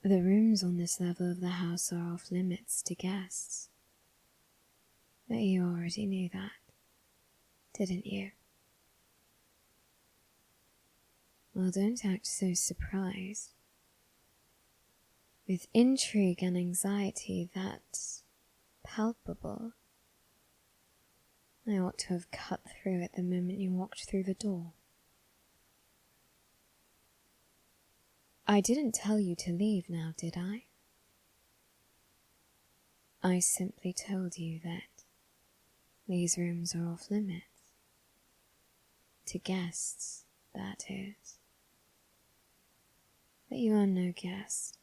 The rooms on this level of the house are off limits to guests. But you already knew that, didn't you? Well, don't act so surprised. With intrigue and anxiety that's palpable, I ought to have cut through it the moment you walked through the door. I didn't tell you to leave now, did I? I simply told you that these rooms are off limits. To guests, that is. But you are no guest,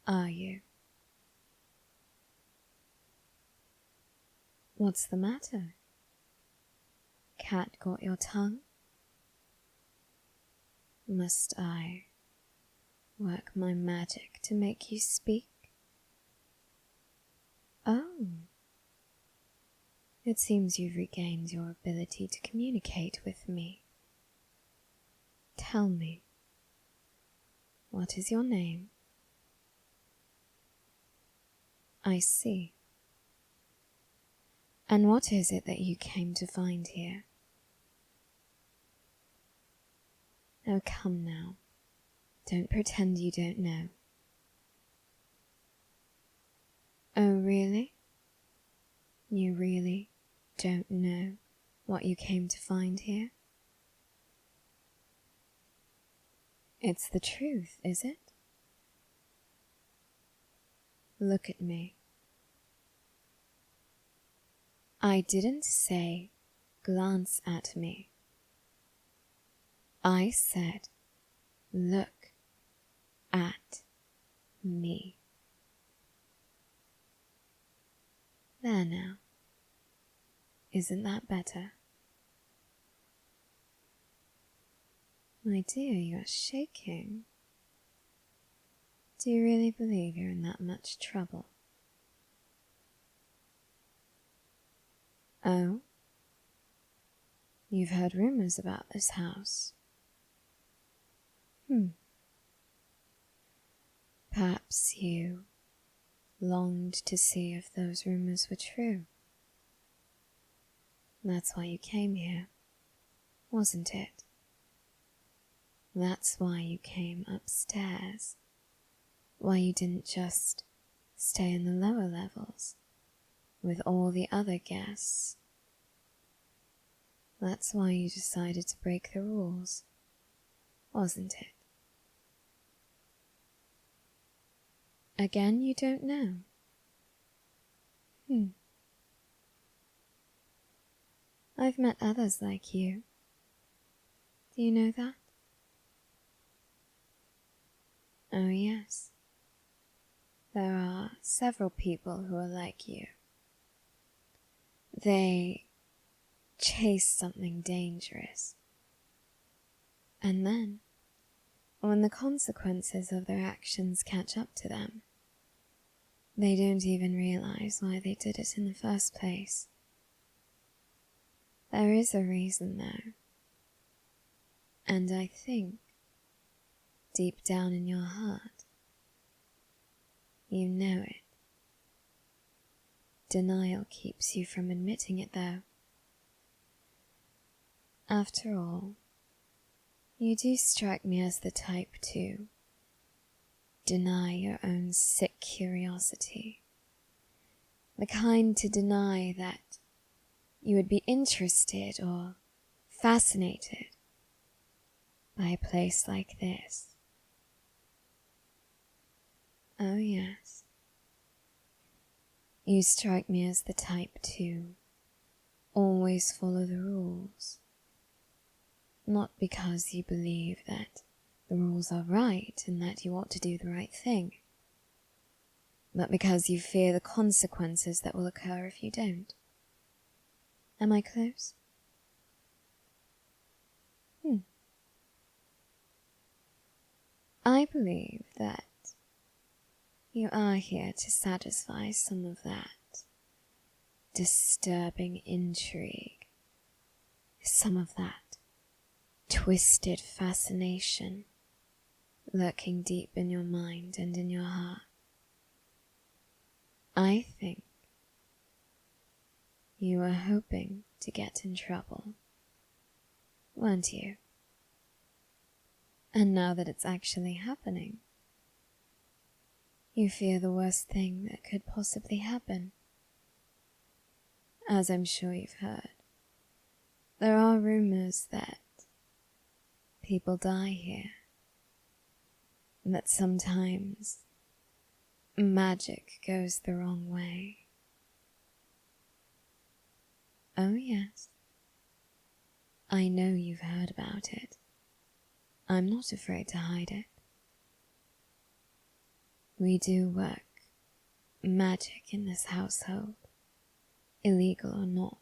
are you? What's the matter? Cat got your tongue? Must I work my magic to make you speak? Oh. It seems you've regained your ability to communicate with me. Tell me, what is your name? I see. And what is it that you came to find here? Oh, come now. Don't pretend you don't know. Oh, really? You really don't know what you came to find here? It's the truth, is it? Look at me. I didn't say glance at me. I said look at me. There now. Isn't that better? My dear, you are shaking. Do you really believe you're in that much trouble? Oh? You've heard rumors about this house. Perhaps you longed to see if those rumors were true. That's why you came here, wasn't it? That's why you came upstairs. Why you didn't just stay in the lower levels with all the other guests. That's why you decided to break the rules, wasn't it? Again, you don't know? I've met others like you. Do you know that? Oh, yes. There are several people who are like you. They chase something dangerous. And then, when the consequences of their actions catch up to them, they don't even realize why they did it in the first place. There is a reason, though. And I think, deep down in your heart, you know it. Denial keeps you from admitting it, though. After all, you do strike me as the type to deny your own sick curiosity. The kind to deny that you would be interested or fascinated by a place like this. Oh, yes. You strike me as the type to always follow the rules. Not because you believe that the rules are right and that you ought to do the right thing, but because you fear the consequences that will occur if you don't. Am I close? I believe that you are here to satisfy some of that disturbing intrigue, some of that twisted fascination lurking deep in your mind and in your heart. I think you were hoping to get in trouble, weren't you? And now that it's actually happening, you fear the worst thing that could possibly happen. As I'm sure you've heard, there are rumors that people die here, and that sometimes magic goes the wrong way. Oh yes, I know you've heard about it. I'm not afraid to hide it. We do work magic in this household, illegal or not.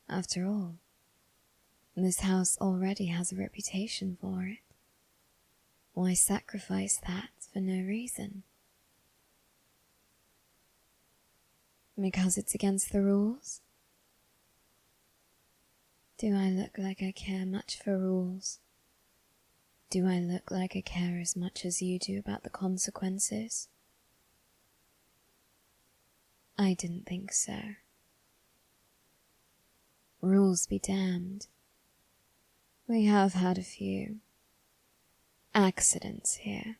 After all, this house already has a reputation for it. Why sacrifice that for no reason? Because it's against the rules? Do I look like I care much for rules? Do I look like I care as much as you do about the consequences? I didn't think so. Rules be damned. We have had a few accidents here.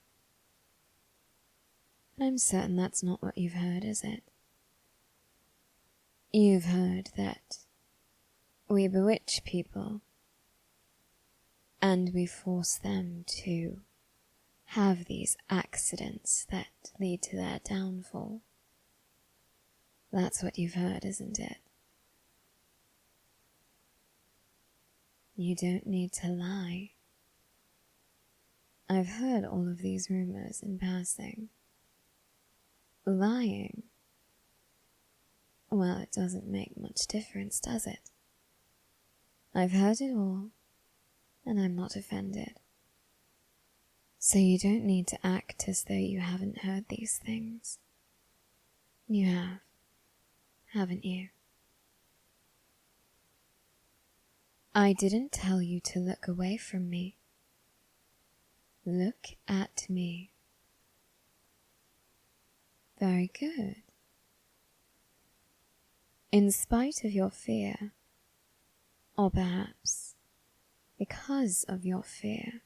But I'm certain that's not what you've heard, is it? You've heard that we bewitch people, and we force them to have these accidents that lead to their downfall. That's what you've heard, isn't it? You don't need to lie. I've heard all of these rumors in passing. Lying? Well, it doesn't make much difference, does it? I've heard it all, and I'm not offended. So you don't need to act as though you haven't heard these things. You have, haven't you? I didn't tell you to look away from me. Look at me. Very good. In spite of your fear, or perhaps because of your fear,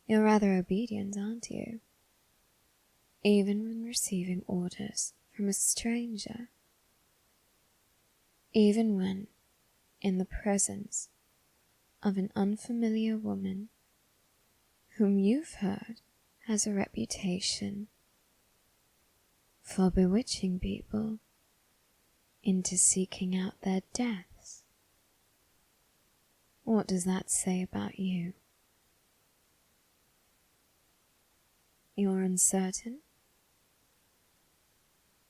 you're rather obedient, aren't you? Even when receiving orders from a stranger. Even when in the presence of an unfamiliar woman whom you've heard has a reputation for bewitching people into seeking out their deaths. What does that say about you? You're uncertain?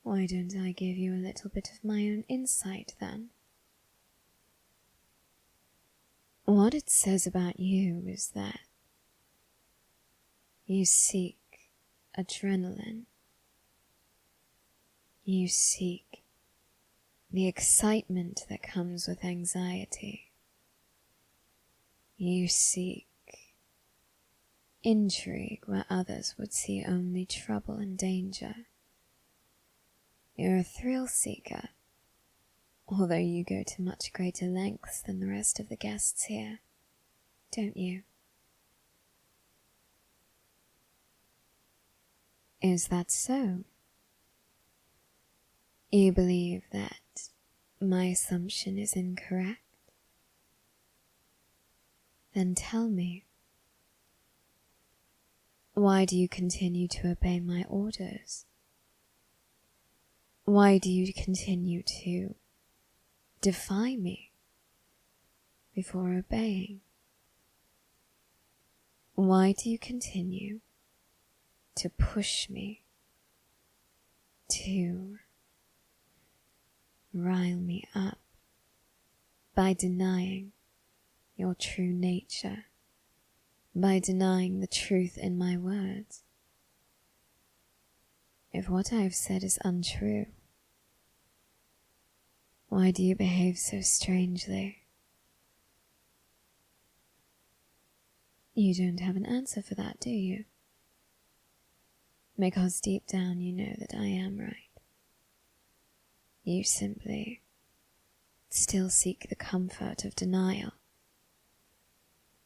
Why don't I give you a little bit of my own insight then? What it says about you is that you seek adrenaline. You seek the excitement that comes with anxiety. You seek intrigue where others would see only trouble and danger. You're a thrill seeker, although you go to much greater lengths than the rest of the guests here, don't you? Is that so? You believe that my assumption is incorrect? Then tell me, why do you continue to obey my orders? Why do you continue to defy me before obeying? Why do you continue to push me, to rile me up by denying your true nature, by denying the truth in my words? If what I have said is untrue, why do you behave so strangely? You don't have an answer for that, do you? Because deep down you know that I am right. You simply still seek the comfort of denial.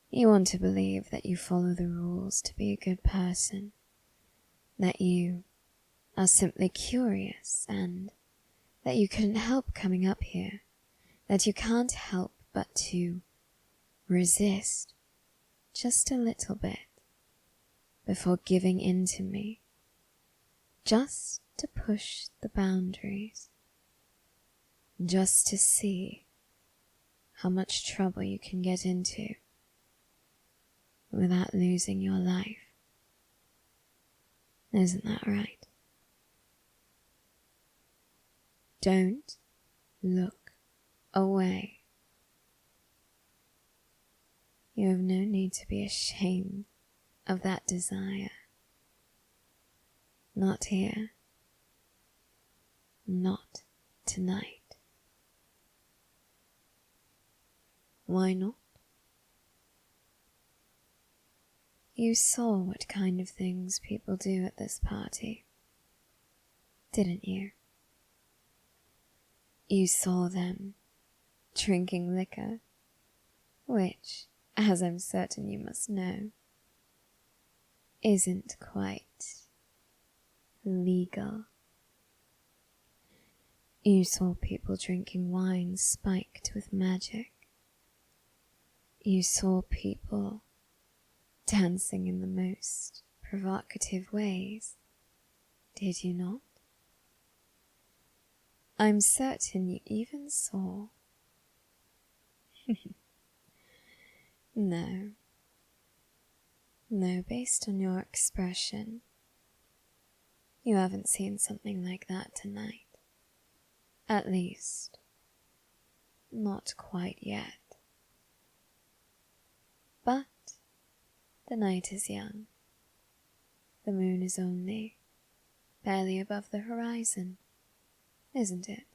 You want to believe that you follow the rules to be a good person, that you are simply curious, and that you couldn't help coming up here, that you can't help but to resist just a little bit before giving in to me, just to push the boundaries, just to see how much trouble you can get into without losing your life. Isn't that right? Don't look away. You have no need to be ashamed of that desire. Not here. Not tonight. Why not? You saw what kind of things people do at this party, didn't you? You saw them drinking liquor, which, as I'm certain you must know, isn't quite legal. You saw people drinking wine spiked with magic. You saw people dancing in the most provocative ways, did you not? I'm certain you even saw... No, based on your expression, you haven't seen something like that tonight. At least, not quite yet. But the night is young. The moon is only barely above the horizon, isn't it?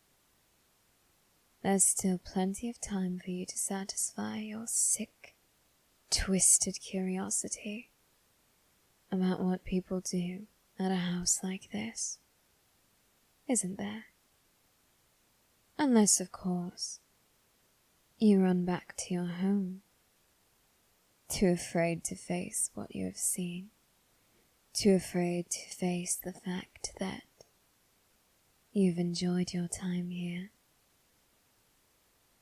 There's still plenty of time for you to satisfy your sick, twisted curiosity about what people do at a house like this, isn't there? Unless, of course, you run back to your home, too afraid to face what you have seen, too afraid to face the fact that you've enjoyed your time here.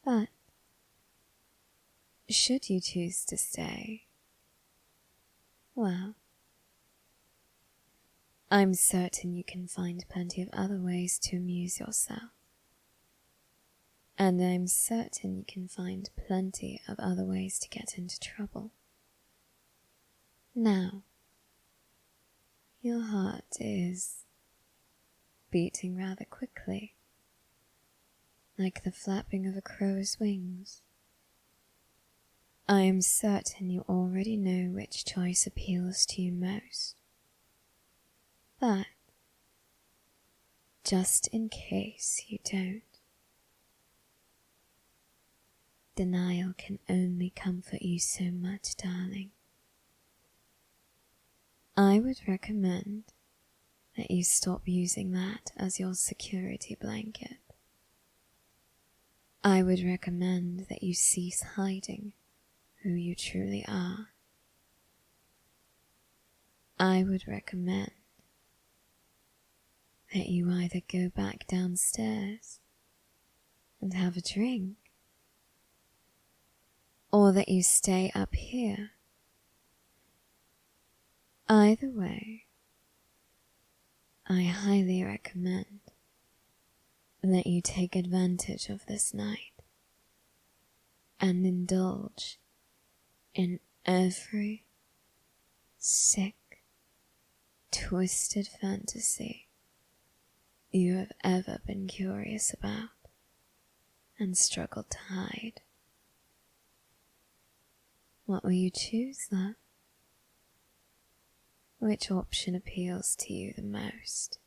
But should you choose to stay, well, I'm certain you can find plenty of other ways to amuse yourself. And I'm certain you can find plenty of other ways to get into trouble. Now, your heart is beating rather quickly, like the flapping of a crow's wings. I am certain you already know which choice appeals to you most. But, just in case you don't, denial can only comfort you so much, darling. I would recommend that you stop using that as your security blanket. I would recommend that you cease hiding who you truly are. I would recommend that you either go back downstairs and have a drink, or that you stay up here. Either way, I highly recommend that you take advantage of this night and indulge in every sick, twisted fantasy you have ever been curious about and struggled to hide. What will you choose, love? Which option appeals to you the most?